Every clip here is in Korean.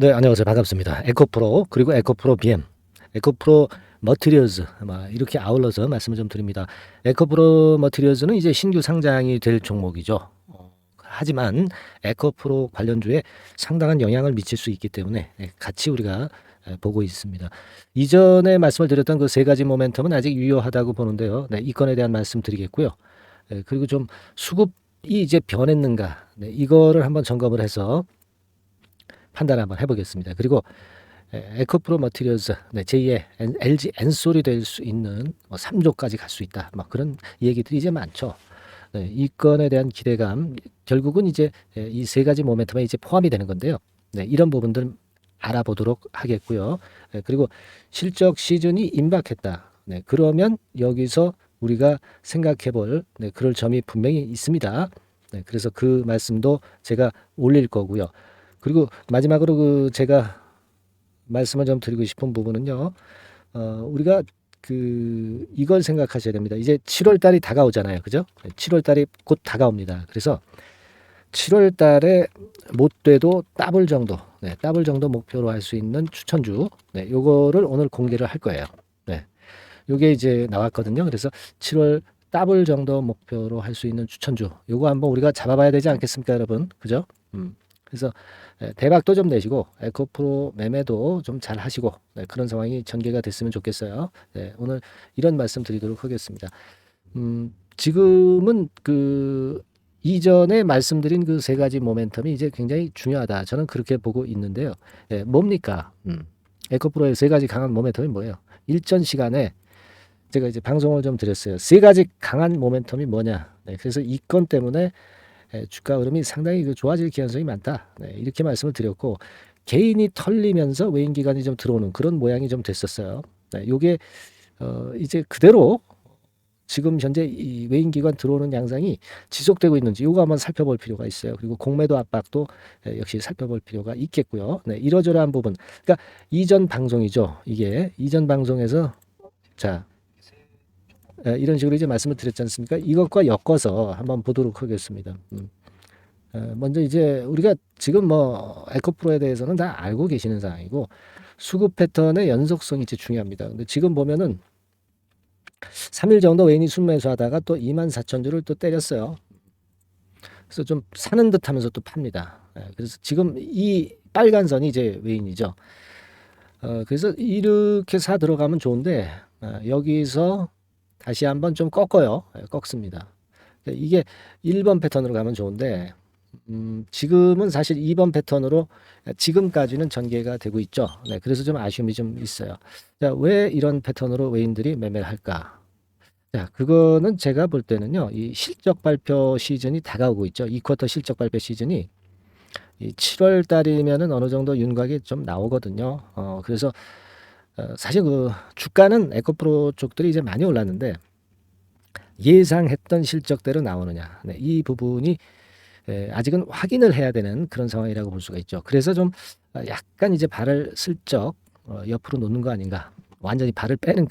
네, 안녕하세요. 반갑습니다. 에코프로 그리고 에코프로 BM, 에코프로 머티리얼즈 이렇게 아울러서 말씀을 좀 드립니다. 에코프로 머티리얼즈는 이제 신규 상장이 될 종목이죠. 하지만 에코프로 관련주에 상당한 영향을 미칠 수 있기 때문에 같이 우리가 보고 있습니다. 이전에 말씀을 드렸던 그 세 가지 모멘텀은 아직 유효하다고 보는데요. 네, 이 건에 대한 말씀 드리겠고요. 그리고 좀 수급이 이제 변했는가, 네, 이거를 한번 점검을 해서 판단 한번 해보겠습니다. 그리고 에코프로 머티리얼즈, 네, 제2의 LG 엔솔이 될 수 있는 3조까지 갈 수 있다. 그런 얘기들이 이제 많죠. 네, 이 건에 대한 기대감, 결국은 이제 이 세 가지 모멘텀에 이제 포함이 되는 건데요. 네, 이런 부분들 알아보도록 하겠고요. 그리고 실적 시즌이 임박했다. 네, 그러면 여기서 우리가 생각해 볼, 네, 그럴 점이 분명히 있습니다. 네, 그래서 그 말씀도 제가 올릴 거고요. 그리고 마지막으로 그 제가 말씀을 좀 드리고 싶은 부분은요. 우리가 이걸 생각하셔야 됩니다. 이제 7월 달이 다가오잖아요. 그죠? 7월 달이 곧 다가옵니다. 그래서 7월 달에 못 돼도 더블 정도, 네, 더블 정도 목표로 할 수 있는 추천주, 네, 요거를 오늘 공개를 할 거예요. 네, 요게 이제 나왔거든요. 그래서 7월 더블 정도 목표로 할 수 있는 추천주, 요거 한번 우리가 잡아봐야 되지 않겠습니까, 여러분? 그죠? 그래서 대박도 좀 내시고 에코프로 매매도 좀 잘 하시고, 네, 그런 상황이 전개가 됐으면 좋겠어요. 네, 오늘 이런 말씀 드리도록 하겠습니다. 지금은 그 이전에 말씀드린 그 세 가지 모멘텀이 이제 굉장히 중요하다. 저는 그렇게 보고 있는데요. 뭡니까? 에코프로의 세 가지 강한 모멘텀이 뭐예요? 일전 시간에 제가 이제 방송을 좀 드렸어요. 세 가지 강한 모멘텀이 뭐냐? 네, 그래서 이 건 때문에 주가 흐름이 상당히 좋아질 가능성이 많다. 네, 이렇게 말씀을 드렸고, 개인이 털리면서 외인 기관이 좀 들어오는 그런 모양이 좀 됐었어요. 네, 요게 이제 그대로 지금 현재 이 외인 기관 들어오는 양상이 지속되고 있는지 요거 한번 살펴볼 필요가 있어요. 그리고 공매도 압박도 역시 살펴볼 필요가 있겠고요. 네, 이러저러한 부분. 그러니까 이전 방송이죠. 이게 이전 방송에서 자, 이런 식으로 이제 말씀을 드렸지 않습니까? 이것과 엮어서 한번 보도록 하겠습니다. 먼저 이제 우리가 지금 에코프로에 대해서는 다 알고 계시는 상황이고, 수급 패턴의 연속성이 이제 중요합니다. 근데 지금 보면은 3일 정도 외인이 순매수하다가 또 24,000주를 또 때렸어요. 그래서 좀 사는 듯 하면서 또 팝니다. 그래서 지금 이 빨간 선이 이제 외인이죠. 그래서 이렇게 사 들어가면 좋은데, 여기서 다시 한번 좀 꺾어요. 꺾습니다. 이게 1번 패턴으로 가면 좋은데, 지금은 사실 2번 패턴으로 지금까지는 전개가 되고 있죠. 네, 그래서 좀 아쉬움이 좀 있어요. 자, 왜 이런 패턴으로 외인들이 매매를 할까? 자, 그거는 제가 볼 때는요, 이 실적 발표 시즌이 다가오고 있죠. 2쿼터 실적 발표 시즌이 이 7월 달이면은 어느 정도 윤곽이 좀 나오거든요. 그래서 사실 그 주가는 에코프로 쪽들이 이제 많이 올랐는데 예상했던 실적대로 나오느냐. 네, 이 부분이 아직은 확인을 해야 되는 그런 상황이라고 볼 수가 있죠. 그래서 좀 약간 이제 발을 슬쩍 옆으로 놓는 거 아닌가. 완전히 발을 빼는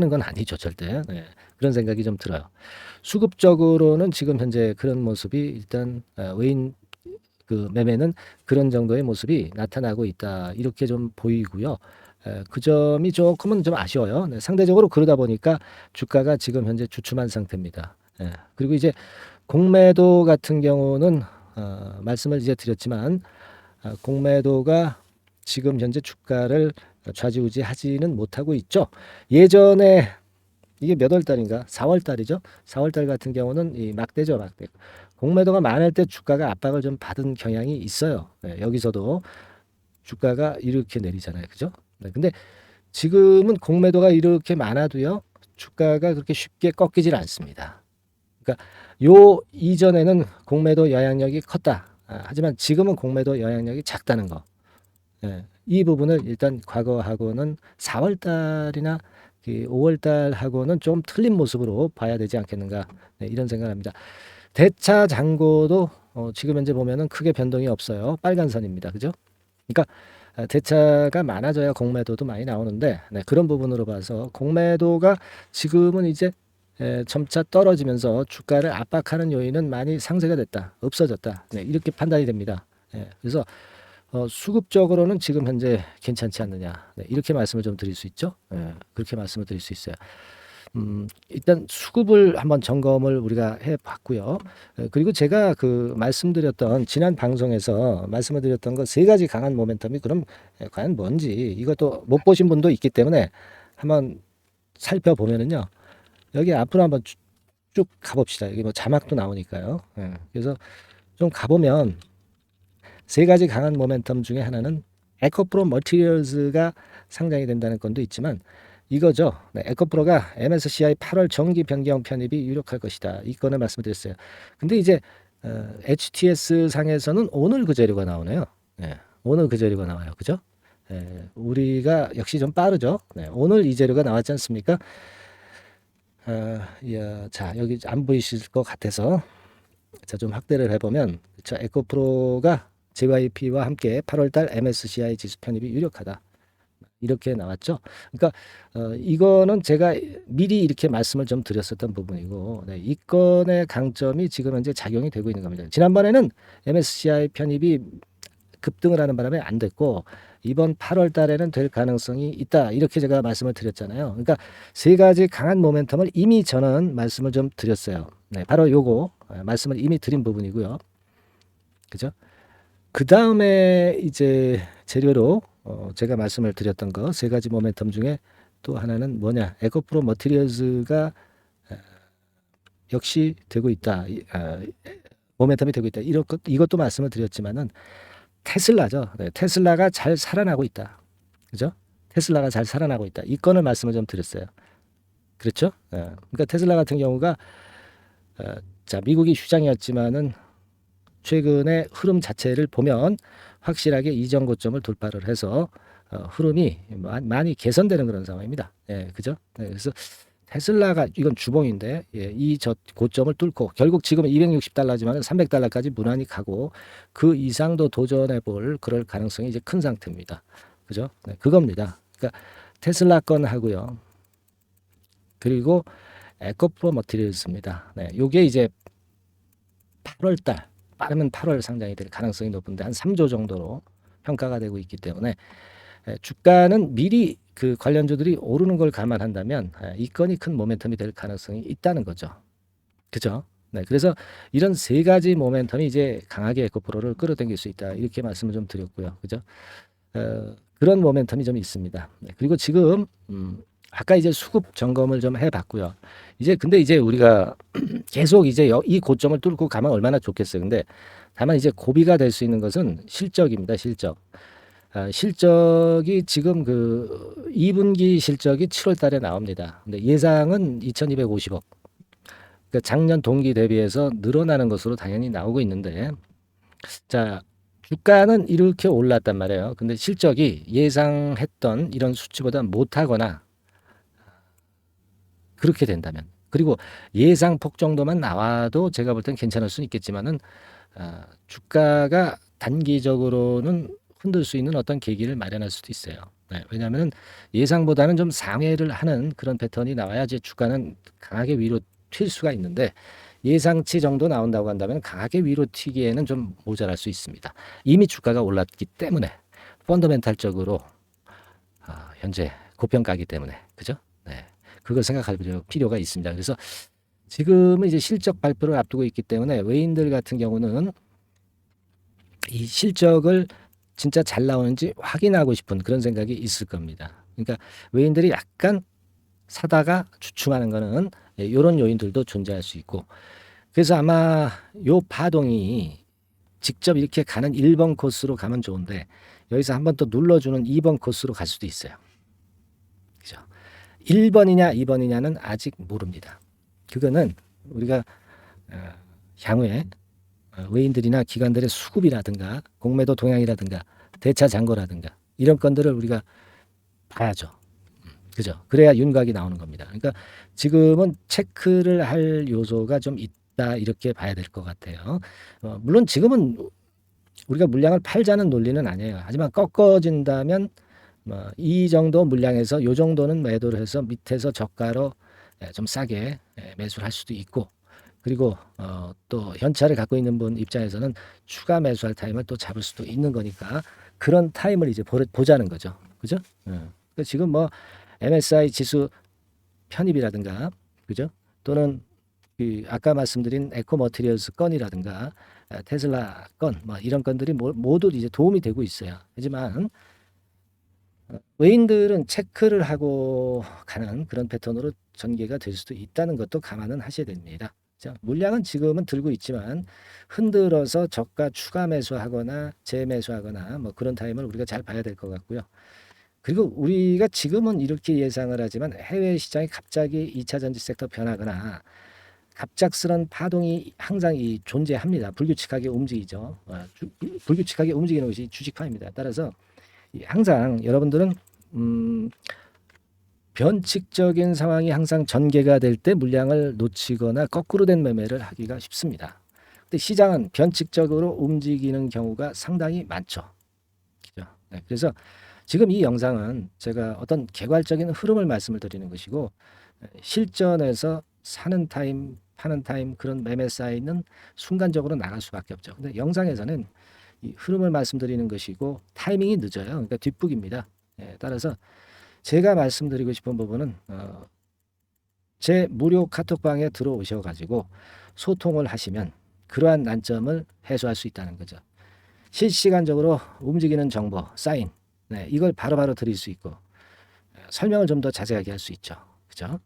건 아니죠, 절대. 네, 그런 생각이 좀 들어요. 수급적으로는 지금 현재 그런 모습이 일단 외인 그 매매는 그런 정도의 모습이 나타나고 있다. 이렇게 좀 보이고요. 그 점이 조금은 좀 아쉬워요. 네, 상대적으로 그러다 보니까 주가가 지금 현재 주춤한 상태입니다. 그리고 이제 공매도 같은 경우는 말씀을 이제 드렸지만 공매도가 지금 현재 주가를 좌지우지하지는 못하고 있죠. 예전에 이게 몇 월 달인가? 4월 달이죠. 4월 달 같은 경우는 이 막대죠, 막대. 공매도가 많을 때 주가가 압박을 좀 받은 경향이 있어요. 네, 여기서도 주가가 이렇게 내리잖아요. 그죠? 네, 근데 지금은 공매도가 이렇게 많아도요. 주가가 그렇게 쉽게 꺾이질 않습니다. 그러니까 요 이전에는 공매도 영향력이 컸다. 하지만 지금은 공매도 영향력이 작다는 거. 이 부분을 일단 과거하고는 4월 달이나 5월 달하고는 좀 틀린 모습으로 봐야 되지 않겠는가. 이런 생각을 합니다. 대차 잔고도 지금 현재 보면은 크게 변동이 없어요. 빨간 선입니다. 그죠? 그러니까 대차가 많아져야 공매도도 많이 나오는데, 네, 그런 부분으로 봐서 공매도가 지금은 이제 점차 떨어지면서 주가를 압박하는 요인은 많이 상쇄가 됐다, 없어졌다. 네, 이렇게 판단이 됩니다. 그래서 수급적으로는 지금 현재 괜찮지 않느냐. 네, 이렇게 말씀을 좀 드릴 수 있죠. 예, 그렇게 말씀을 드릴 수 있어요. 일단 수급을 한번 점검을 우리가 해 봤고요. 그리고 제가 그 말씀드렸던 지난 방송에서 말씀을 드렸던 거 세 가지 강한 모멘텀이 그럼 과연 뭔지 이것도 못 보신 분도 있기 때문에 한번 살펴보면은요. 여기 앞으로 한번 쭉 가봅시다. 여기 뭐 자막도 나오니까요. 예, 그래서 좀 가보면 세 가지 강한 모멘텀 중에 하나는 에코프로 머티리얼즈가 상장이 된다는 건도 있지만 이거죠. 네, 에코프로가 MSCI 8월 정기 변경 편입이 유력할 것이다. 이 건을 말씀드렸어요. 근데 이제 HTS 상에서는 오늘 그 자료가 나오네요. 네, 오늘 그 자료가 나와요. 그죠? 우리가 역시 좀 빠르죠. 네, 오늘 이 자료가 나왔지 않습니까? 자, 여기 안 보이실 것 같아서 자, 좀 확대를 해보면 자, 에코프로가 JYP와 함께 8월달 MSCI 지수 편입이 유력하다. 이렇게 나왔죠. 그러니까 이거는 제가 미리 이렇게 말씀을 좀 드렸었던 부분이고, 네, 이 건의 강점이 지금 현재 작용이 되고 있는 겁니다. 지난번에는 MSCI 편입이 급등을 하는 바람에 안 됐고 이번 8월 달에는 될 가능성이 있다. 이렇게 제가 말씀을 드렸잖아요. 그러니까 세 가지 강한 모멘텀을 이미 저는 말씀을 좀 드렸어요. 네, 바로 요거 말씀을 이미 드린 부분이고요. 그죠? 그 다음에 이제 재료로 제가 말씀을 드렸던 거 세 가지 모멘텀 중에 또 하나는 뭐냐? 에코프로 머티리얼즈가 역시 되고 있다. 모멘텀이 되고 있다. 이것도 말씀을 드렸지만은 테슬라죠. 네, 테슬라가 잘 살아나고 있다. 그죠? 테슬라가 잘 살아나고 있다. 이 건을 말씀을 좀 드렸어요. 그렇죠? 그러니까 테슬라 같은 경우가 자, 미국이 휴장이었지만은 최근의 흐름 자체를 보면 확실하게 이전 고점을 돌파를 해서 흐름이 많이 개선되는 그런 상황입니다. 예, 그죠? 네, 그래서 테슬라가 이건 주봉인데 이 고점을 뚫고 결국 지금 260달러지만 300달러까지 무난히 가고 그 이상도 도전해 볼 그럴 가능성이 이제 큰 상태입니다. 그죠? 네, 그겁니다. 그러니까 테슬라 건 하고요. 그리고 에코프로 머티리얼스입니다. 네, 요게 이제 8월 달 빠르면 8월 상장이 될 가능성이 높은데 한 3조 정도로 평가가 되고 있기 때문에 주가는 미리 그 관련주들이 오르는 걸 감안한다면 이 건이 큰 모멘텀이 될 가능성이 있다는 거죠. 그죠? 네, 그래서 이런 세 가지 모멘텀이 이제 강하게 에코프로를 끌어당길 수 있다. 이렇게 말씀을 좀 드렸고요. 그죠? 그런 모멘텀이 좀 있습니다. 네, 그리고 지금 아까 이제 수급 점검을 좀 해봤고요. 이제 근데 이제 우리가 계속 이제 이 고점을 뚫고 가면 얼마나 좋겠어요. 근데 다만 이제 고비가 될 수 있는 것은 실적입니다. 실적. 실적이 지금 그 2분기 실적이 7월 달에 나옵니다. 근데 예상은 2,250억. 그러니까 작년 동기 대비해서 늘어나는 것으로 당연히 나오고 있는데 자, 주가는 이렇게 올랐단 말이에요. 근데 실적이 예상했던 이런 수치보다 못하거나 그렇게 된다면 그리고 예상폭 정도만 나와도 제가 볼 땐 괜찮을 수는 있겠지만은 주가가 단기적으로는 흔들 수 있는 어떤 계기를 마련할 수도 있어요. 네, 왜냐하면 예상보다는 좀 상회를 하는 그런 패턴이 나와야지 주가는 강하게 위로 튈 수가 있는데 예상치 정도 나온다고 한다면 강하게 위로 튀기에는 좀 모자랄 수 있습니다. 이미 주가가 올랐기 때문에 펀더멘탈적으로 현재 고평가이기 때문에 그죠? 네, 그걸 생각할 필요가 있습니다. 그래서 지금은 이제 실적 발표를 앞두고 있기 때문에 외인들 같은 경우는 이 실적을 진짜 잘 나오는지 확인하고 싶은 그런 생각이 있을 겁니다. 그러니까 외인들이 약간 사다가 주춤하는 거는 이런 요인들도 존재할 수 있고 그래서 아마 요 파동이 직접 이렇게 가는 1번 코스로 가면 좋은데 여기서 한번 또 눌러주는 2번 코스로 갈 수도 있어요. 그죠? 1번이냐 2번이냐는 아직 모릅니다. 그거는 우리가 향후에 외인들이나 기관들의 수급이라든가 공매도 동향이라든가 대차 잔고라든가 이런 건들을 우리가 봐야죠. 그죠? 그래야 윤곽이 나오는 겁니다. 그러니까 지금은 체크를 할 요소가 좀 있다 이렇게 봐야 될 것 같아요. 물론 지금은 우리가 물량을 팔자는 논리는 아니에요. 하지만 꺾어진다면 이 정도 물량에서 요 정도는 매도를 해서 밑에서 저가로 좀 싸게 매수를 할 수도 있고 그리고 또 현찰을 갖고 있는 분 입장에서는 추가 매수할 타임을 또 잡을 수도 있는 거니까 그런 타임을 이제 보자는 거죠. 그죠? 그러니까 지금 뭐 MSI 지수 편입이라든가, 그죠? 또는 그 아까 말씀드린 에코머티리얼스 건이라든가 테슬라 건, 뭐 이런 건들이 모두 이제 도움이 되고 있어요. 하지만 외인들은 체크를 하고 가는 그런 패턴으로 전개가 될 수도 있다는 것도 감안은 하셔야 됩니다. 자, 물량은 지금은 들고 있지만 흔들어서 저가 추가 매수하거나 재매수하거나 뭐 그런 타임을 우리가 잘 봐야 될 것 같고요. 그리고 우리가 지금은 이렇게 예상을 하지만 해외 시장이 갑자기 2차 전지 섹터 변하거나 갑작스런 파동이 항상 존재합니다. 불규칙하게 움직이죠. 불규칙하게 움직이는 것이 주식화입니다. 따라서 항상 여러분들은 변칙적인 상황이 항상 전개가 될 때 물량을 놓치거나 거꾸로 된 매매를 하기가 쉽습니다. 근데 시장은 변칙적으로 움직이는 경우가 상당히 많죠. 그죠? 네, 그래서 지금 이 영상은 제가 어떤 개괄적인 흐름을 말씀을 드리는 것이고 실전에서 사는 타임, 파는 타임 그런 매매 사이는 순간적으로 나갈 수밖에 없죠. 근데 영상에서는 이 흐름을 말씀드리는 것이고 타이밍이 늦어요. 그러니까 뒷북입니다. 따라서 제가 말씀드리고 싶은 부분은 제 무료 카톡방에 들어오셔가지고 소통을 하시면 그러한 난점을 해소할 수 있다는 거죠. 실시간적으로 움직이는 정보, 사인, 이걸 바로바로 드릴 수 있고 설명을 좀 더 자세하게 할 수 있죠. 그죠?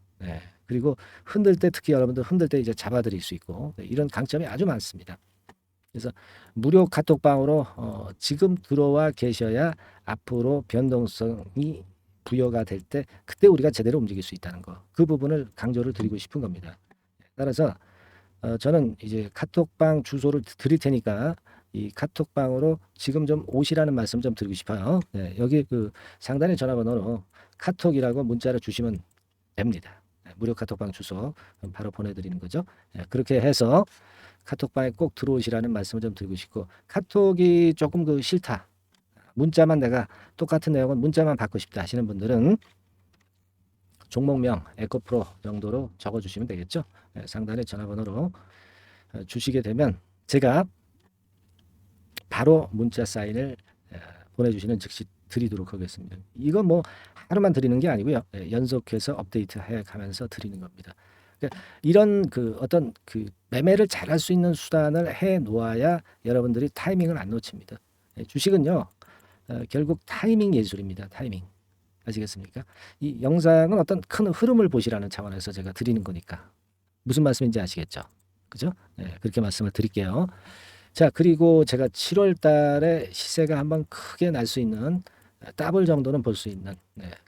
그리고 흔들 때 특히 여러분들 흔들 때 이제 잡아드릴 수 있고 이런 강점이 아주 많습니다. 그래서 무료 카톡방으로 지금 들어와 계셔야 앞으로 변동성이 부여가 될 때 그때 우리가 제대로 움직일 수 있다는 거. 그 부분을 강조를 드리고 싶은 겁니다. 따라서 저는 이제 카톡방 주소를 드릴 테니까 이 카톡방으로 지금 좀 오시라는 말씀 좀 드리고 싶어요. 여기 그 상단의 전화번호로 카톡이라고 문자를 주시면 됩니다. 무료 카톡방 주소 바로 보내드리는 거죠. 그렇게 해서 카톡방에 꼭 들어오시라는 말씀을 좀 드리고 싶고 카톡이 조금 그 싫다. 문자만 내가 똑같은 내용은 문자만 받고 싶다 하시는 분들은 종목명 에코프로 정도로 적어주시면 되겠죠. 상단의 전화번호로 주시게 되면 제가 바로 문자 사인을 보내주시는 즉시 드리도록 하겠습니다. 이건 뭐 하루만 드리는 게 아니고요. 연속해서 업데이트 해가면서 드리는 겁니다. 그러니까 이런 그 어떤 그 매매를 잘할 수 있는 수단을 해 놓아야 여러분들이 타이밍을 안 놓칩니다. 주식은요 결국 타이밍 예술입니다. 타이밍 아시겠습니까? 이 영상은 어떤 큰 흐름을 보시라는 차원에서 제가 드리는 거니까 무슨 말씀인지 아시겠죠? 그죠? 그렇게 말씀을 드릴게요. 자, 그리고 제가 7월 달에 시세가 한번 크게 날 수 있는 더블 정도는 볼 수 있는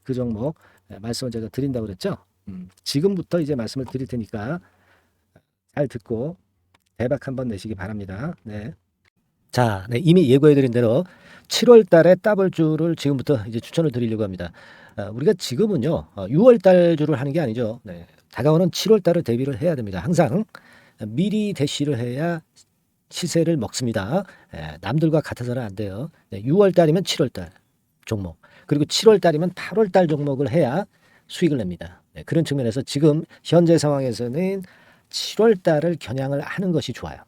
그 종목 말씀을 제가 드린다고 그랬죠. 지금부터 이제 말씀을 드릴 테니까 잘 듣고 대박 한번 내시기 바랍니다. 자, 이미 예고해드린 대로 7월 달에 더블주를 지금부터 이제 추천을 드리려고 합니다. 우리가 지금은요, 6월 달 주를 하는 게 아니죠. 다가오는 7월 달을 대비를 해야 됩니다. 항상 미리 대시를 해야 시세를 먹습니다. 남들과 같아서는 안 돼요. 6월 달이면 7월 달 종목, 그리고 7월 달이면 8월 달 종목을 해야 수익을 냅니다. 그런 측면에서 지금 현재 상황에서는 7월 달을 겨냥을 하는 것이 좋아요.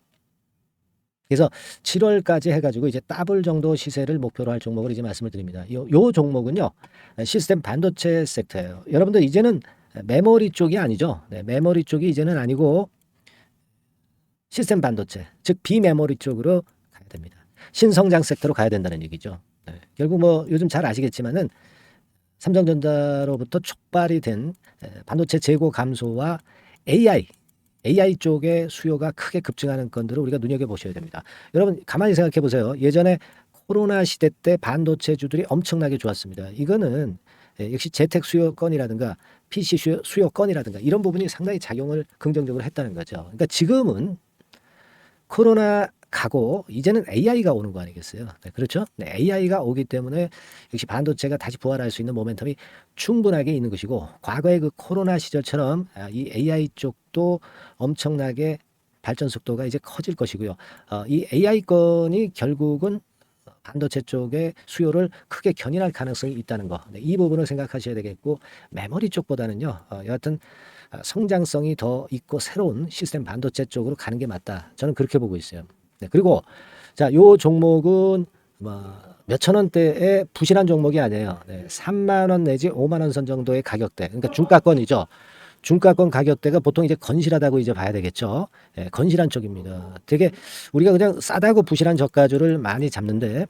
그래서 7월까지 해가지고 이제 더블 정도 시세를 목표로 할 종목을 이제 말씀을 드립니다. 요 종목은요, 시스템 반도체 섹터예요. 여러분들 이제는 메모리 쪽이 아니죠. 메모리 쪽이 이제는 아니고 시스템 반도체, 즉 비메모리 쪽으로 가야 됩니다. 신성장 섹터로 가야 된다는 얘기죠. 결국 뭐 요즘 잘 아시겠지만은 삼성전자로부터 촉발이 된 반도체 재고 감소와 AI 쪽의 수요가 크게 급증하는 건들을 우리가 눈여겨보셔야 됩니다. 여러분 가만히 생각해 보세요. 예전에 코로나 시대 때 반도체주들이 엄청나게 좋았습니다. 이거는 역시 재택 수요건이라든가 PC 수요건이라든가 이런 부분이 상당히 작용을 긍정적으로 했다는 거죠. 그러니까 지금은 코로나 가고 이제는 AI가 오는 거 아니겠어요? 그렇죠? AI가 오기 때문에 역시 반도체가 다시 부활할 수 있는 모멘텀이 충분하게 있는 것이고 과거의 그 코로나 시절처럼 이 AI 쪽도 엄청나게 발전 속도가 이제 커질 것이고요. 이 AI 건이 결국은 반도체 쪽의 수요를 크게 견인할 가능성이 있다는 거. 이 부분을 생각하셔야 되겠고 메모리 쪽보다는요. 여하튼 성장성이 더 있고 새로운 시스템 반도체 쪽으로 가는 게 맞다. 저는 그렇게 보고 있어요. 네, 그리고 자, 요 종목은 뭐 몇천 원대의 부실한 종목이 아니에요. 네, 3만 원 내지 5만 원 선 정도의 가격대. 그러니까 중가권이죠. 중가권 가격대가 보통 이제 건실하다고 이제 봐야 되겠죠. 예, 건실한 쪽입니다. 되게 우리가 그냥 싸다고 부실한 저가주를 많이 잡는데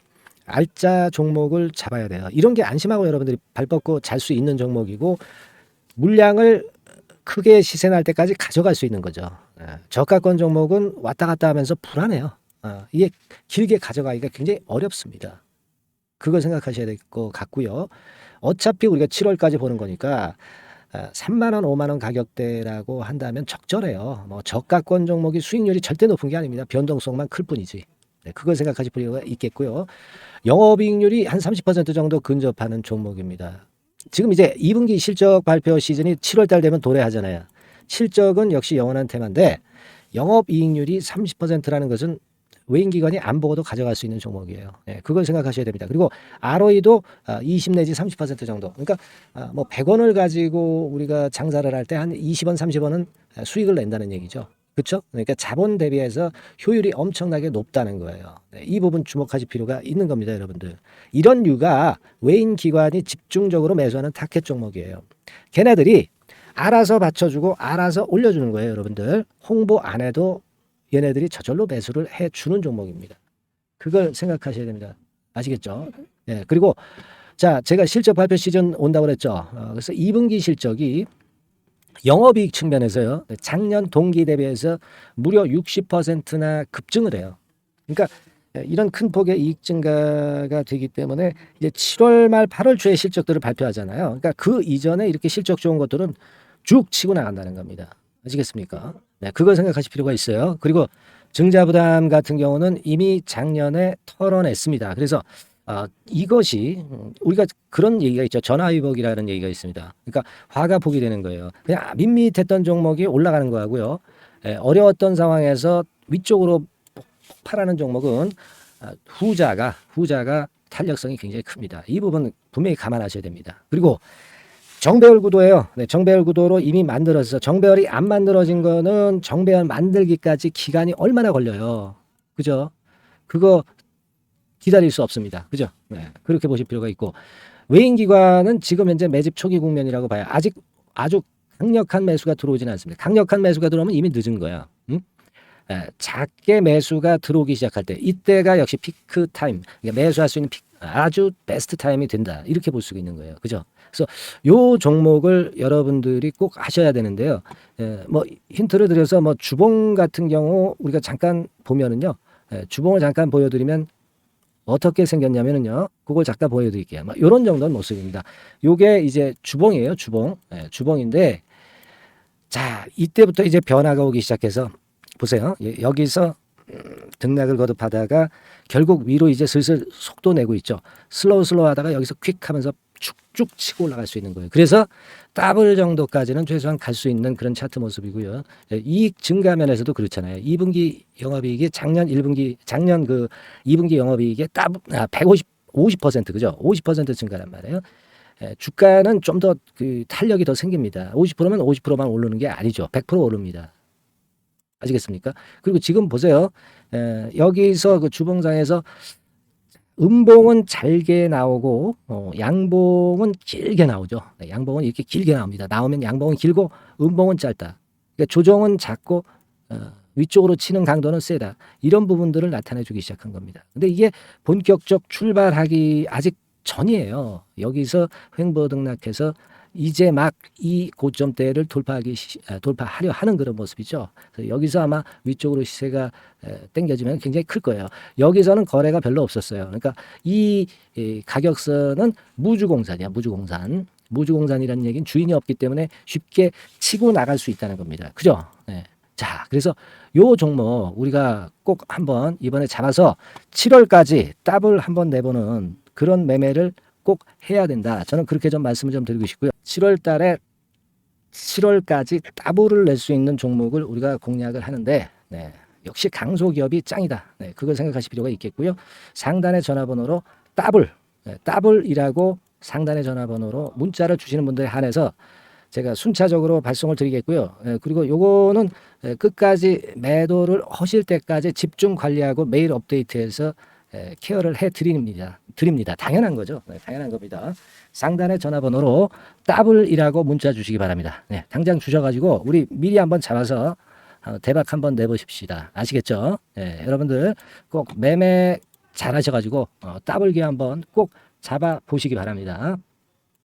알짜 종목을 잡아야 돼요. 이런 게 안심하고 여러분들이 발 뻗고 잘 수 있는 종목이고 물량을 크게 시세 날 때까지 가져갈 수 있는 거죠. 예, 저가권 종목은 왔다 갔다 하면서 불안해요. 이게 길게 가져가기가 굉장히 어렵습니다. 그걸 생각하셔야 될 것 같고요. 어차피 우리가 7월까지 보는 거니까 3만 원, 5만 원 가격대라고 한다면 적절해요. 뭐 저가권 종목이 수익률이 절대 높은 게 아닙니다. 변동성만 클 뿐이지. 네, 그걸 생각하실 필요가 있겠고요. 영업이익률이 한 30% 정도 근접하는 종목입니다. 지금 이제 2분기 실적 발표 시즌이 7월 달 되면 도래하잖아요. 실적은 역시 영원한 테마인데 영업이익률이 30%라는 것은 외인기관이 안 보고도 가져갈 수 있는 종목이에요. 네, 그걸 생각하셔야 됩니다. 그리고 ROE도 20 내지 30% 정도. 그러니까 뭐 100원을 가지고 우리가 장사를 할 때 한 20원, 30원은 수익을 낸다는 얘기죠. 그렇죠? 그러니까 자본 대비해서 효율이 엄청나게 높다는 거예요. 네, 이 부분 주목하실 필요가 있는 겁니다, 여러분들. 이런 류가 외인 기관이 집중적으로 매수하는 타켓 종목이에요. 걔네들이 알아서 받쳐주고 알아서 올려주는 거예요, 여러분들. 홍보 안 해도 얘네들이 저절로 매수를 해주는 종목입니다. 그걸 생각하셔야 됩니다. 아시겠죠? 예, 그리고 자, 제가 실적 발표 시즌 온다고 그랬죠. 그래서 2분기 실적이 영업이익 측면에서요. 작년 동기 대비해서 무려 60%나 급증을 해요. 그러니까 이런 큰 폭의 이익 증가가 되기 때문에 이제 7월 말 8월 초에 실적들을 발표하잖아요. 그러니까 그 이전에 이렇게 실적 좋은 것들은 쭉 치고 나간다는 겁니다. 아시겠습니까? 네, 그걸 생각하실 필요가 있어요. 그리고 증자부담 같은 경우는 이미 작년에 털어냈습니다. 그래서 이것이 우리가 그런 얘기가 있죠. 전화위복이라는 얘기가 있습니다. 그러니까 화가 복이 되는 거예요. 그냥 밋밋했던 종목이 올라가는 거하고요. 어려웠던 상황에서 위쪽으로 폭발하는 종목은 후자가 탄력성이 굉장히 큽니다. 이 부분 분명히 감안하셔야 됩니다. 그리고 정배열 구도예요. 네, 정배열 구도로 이미 만들어서 정배열이 안 만들어진 거는 정배열 만들기까지 기간이 얼마나 걸려요. 그죠? 그거 기다릴 수 없습니다. 그죠? 네, 그렇게 보실 필요가 있고 외인기관은 지금 현재 매집 초기 국면이라고 봐요. 아직 아주 강력한 매수가 들어오지는 않습니다. 강력한 매수가 들어오면 이미 늦은 거야. 응? 작게 매수가 들어오기 시작할 때 이때가 역시 피크 타임, 그러니까 매수할 수 있는 아주 베스트 타임이 된다. 이렇게 볼 수가 있는 거예요. 그죠? 그래서 요 종목을 여러분들이 꼭 하셔야 되는데요. 뭐 힌트를 드려서 뭐 주봉 같은 경우 우리가 잠깐 보면은요. 주봉을 잠깐 보여드리면 어떻게 생겼냐면은요. 그걸 잠깐 보여드릴게요. 뭐 이런 정도는 모습입니다. 요게 이제 주봉이에요. 주봉. 주봉인데 자 이때부터 이제 변화가 오기 시작해서 보세요. 여기서 등락을 거듭하다가 결국 위로 이제 슬슬 속도 내고 있죠. 슬로우 하다가 여기서 퀵 하면서 쭉쭉 치고 올라갈 수 있는 거예요. 그래서 더블 정도까지는 최소한 갈 수 있는 그런 차트 모습이고요. 이익 증가 면에서도 그렇잖아요. 2분기 영업이익이 작년 그 2분기 영업이익의 50% 그죠? 50% 증가란 말이에요. 주가는 좀 더 그 탄력이 더 생깁니다. 50%면 50%만 오르는 게 아니죠. 100% 오릅니다. 아시겠습니까? 그리고 지금 보세요. 여기서 그 주봉상에서 음봉은 잘게 나오고 양봉은 길게 나오죠. 네, 양봉은 이렇게 길게 나옵니다. 나오면 양봉은 길고 음봉은 짧다. 그러니까 조정은 작고 위쪽으로 치는 강도는 세다. 이런 부분들을 나타내주기 시작한 겁니다. 근데 이게 본격적 출발하기 아직 전이에요. 여기서 횡보 등락해서 이제 막 이 고점대를 돌파하려 하는 그런 모습이죠. 그래서 여기서 아마 위쪽으로 시세가 당겨지면 굉장히 클 거예요. 여기서는 거래가 별로 없었어요. 그러니까 이 가격선은 무주공산이야. 무주공산이라는 얘기는 주인이 없기 때문에 쉽게 치고 나갈 수 있다는 겁니다. 그죠? 네. 자, 그래서 요 종목 우리가 꼭 한번 이번에 잡아서 7월까지 더블 한번 내보는 그런 매매를 꼭 해야 된다. 저는 그렇게 좀 말씀을 좀 드리고 싶고요. 7월 달에 7월까지 더블을 낼 수 있는 종목을 우리가 공략을 하는데 네, 역시 강소기업이 짱이다. 네, 그걸 생각하실 필요가 있겠고요. 상단의 전화번호로 더블이라고 상단의 전화번호로 문자를 주시는 분들에 한해서 제가 순차적으로 발송을 드리겠고요. 그리고 요거는 끝까지 매도를 하실 때까지 집중 관리하고 매일 업데이트해서 케어를 해 드립니다. 당연한 거죠. 당연한 겁니다. 상단의 전화번호로 더블이라고 문자 주시기 바랍니다. 당장 주셔가지고 우리 미리 한번 잡아서 대박 한번 내보십시다. 아시겠죠? 여러분들 꼭 매매 잘 하셔가지고 더블기 한번 꼭 잡아 보시기 바랍니다.